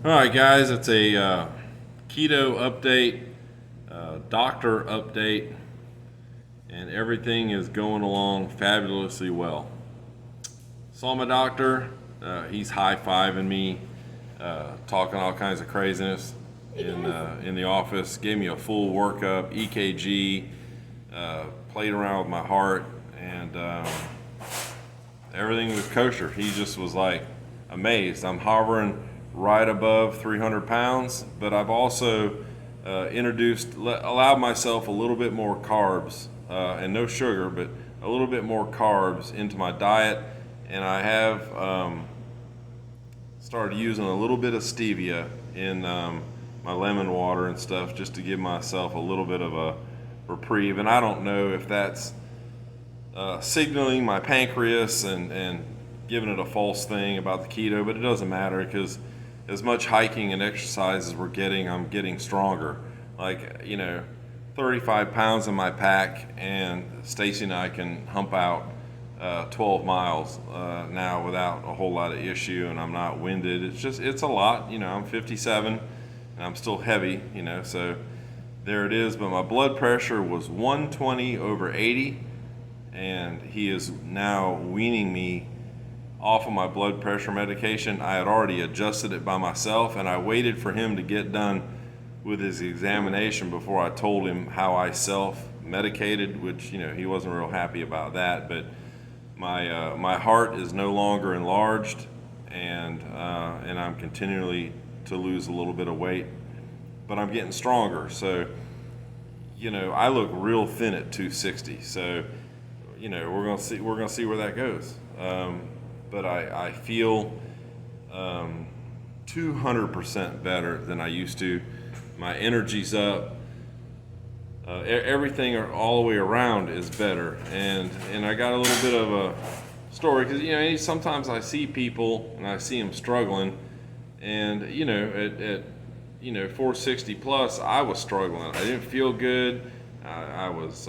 All right, guys, it's a keto update, doctor update, and everything is going along fabulously well. Saw my doctor. He's high-fiving me, talking all kinds of craziness in the office. Gave me a full workup, EKG, played around with my heart, and everything was kosher. He just was like amazed. I'm hovering right above 300 pounds, but I've also allowed myself a little bit more carbs and no sugar, but a little bit more carbs into my diet. And I have started using a little bit of stevia in my lemon water and stuff just to give myself a little bit of a reprieve. And I don't know if that's signaling my pancreas and giving it a false thing about the keto, but it doesn't matter because as much hiking and exercise as we're getting, I'm getting stronger. 35 pounds in my pack, and Stacy and I can hump out 12 miles now without a whole lot of issue, and I'm not winded. It's a lot. I'm 57 and I'm still heavy, so there it is. But my blood pressure was 120/80, and he is now weaning me off of my blood pressure medication. I had already adjusted it by myself, and I waited for him to get done with his examination before I told him how I self-medicated, which he wasn't real happy about that. But my heart is no longer enlarged, and I'm continually to lose a little bit of weight, but I'm getting stronger. So I look real thin at 260. So we're gonna see where that goes. But I feel 200% better than I used to. My energy's up. Everything all the way around is better. And I got a little bit of a story because sometimes I see people and I see them struggling, and at 460 plus, I was struggling. I didn't feel good. I was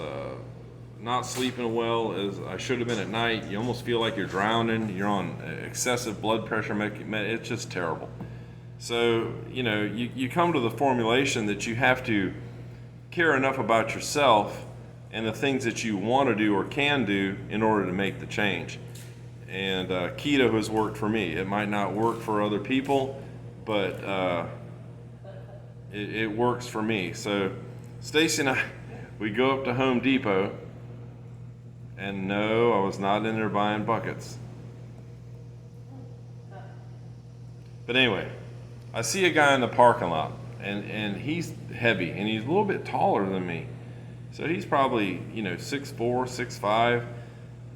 not sleeping well as I should have been at night. You almost feel like you're drowning. You're on excessive blood pressure. It's just terrible. So, you come to the formulation that you have to care enough about yourself and the things that you want to do or can do in order to make the change. And keto has worked for me. It might not work for other people, but it works for me. So Stacy and I, we go up to Home Depot, and no, I was not in there buying buckets. But anyway, I see a guy in the parking lot, and he's heavy, and he's a little bit taller than me. So he's probably, 6'4", 6'5",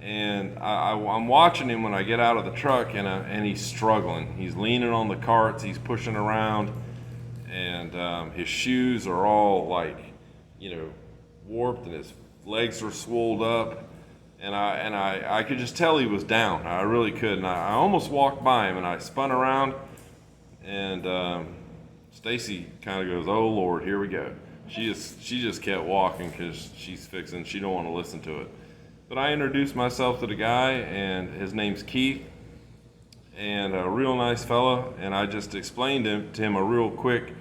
and I'm watching him when I get out of the truck, and he's struggling. He's leaning on the carts, he's pushing around, and his shoes are all warped, and his legs are swelled up. And I could just tell he was down. I really could. And I almost walked by him, and I spun around, and Stacy kind of goes, "Oh Lord, here we go." She just kept walking because she don't want to listen to it. But I introduced myself to the guy, and his name's Keith, and a real nice fella. And I just explained to him a real quick,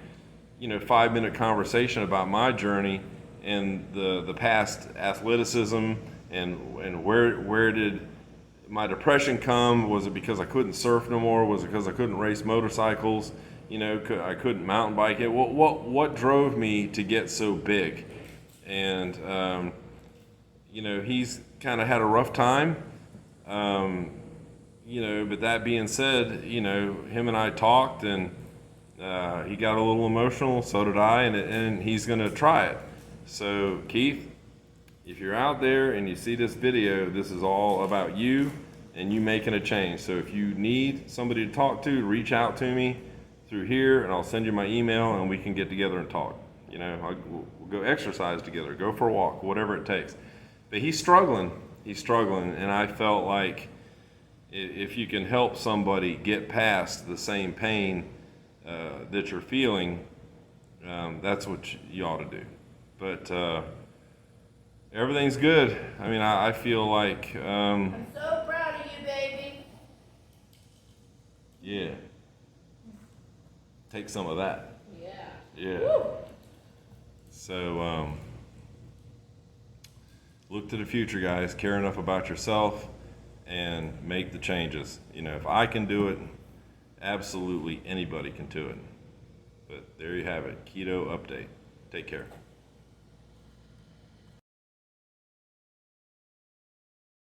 5-minute conversation about my journey and the past athleticism. And where did my depression come? Was it because I couldn't surf no more? Was it because I couldn't race motorcycles? I couldn't mountain bike. What drove me to get so big? And he's kind of had a rough time. But that being said, him and I talked, and he got a little emotional. So did I, and he's gonna try it. So Keith, if you're out there and you see this video, this is all about you and you making a change. So if you need somebody to talk to, reach out to me through here, and I'll send you my email, and we can get together and talk. We'll go exercise together, go for a walk, whatever it takes. But he's struggling, and I felt like if you can help somebody get past the same pain that you're feeling, that's what you ought to do. But everything's good. I feel like I'm so proud of you, baby. yeah. take some of that. Yeah. Yeah. Woo. So look to the future, guys. Care enough about yourself and make the changes. You know, if I can do it, absolutely anybody can do it. But there you have it. Keto update. Take care.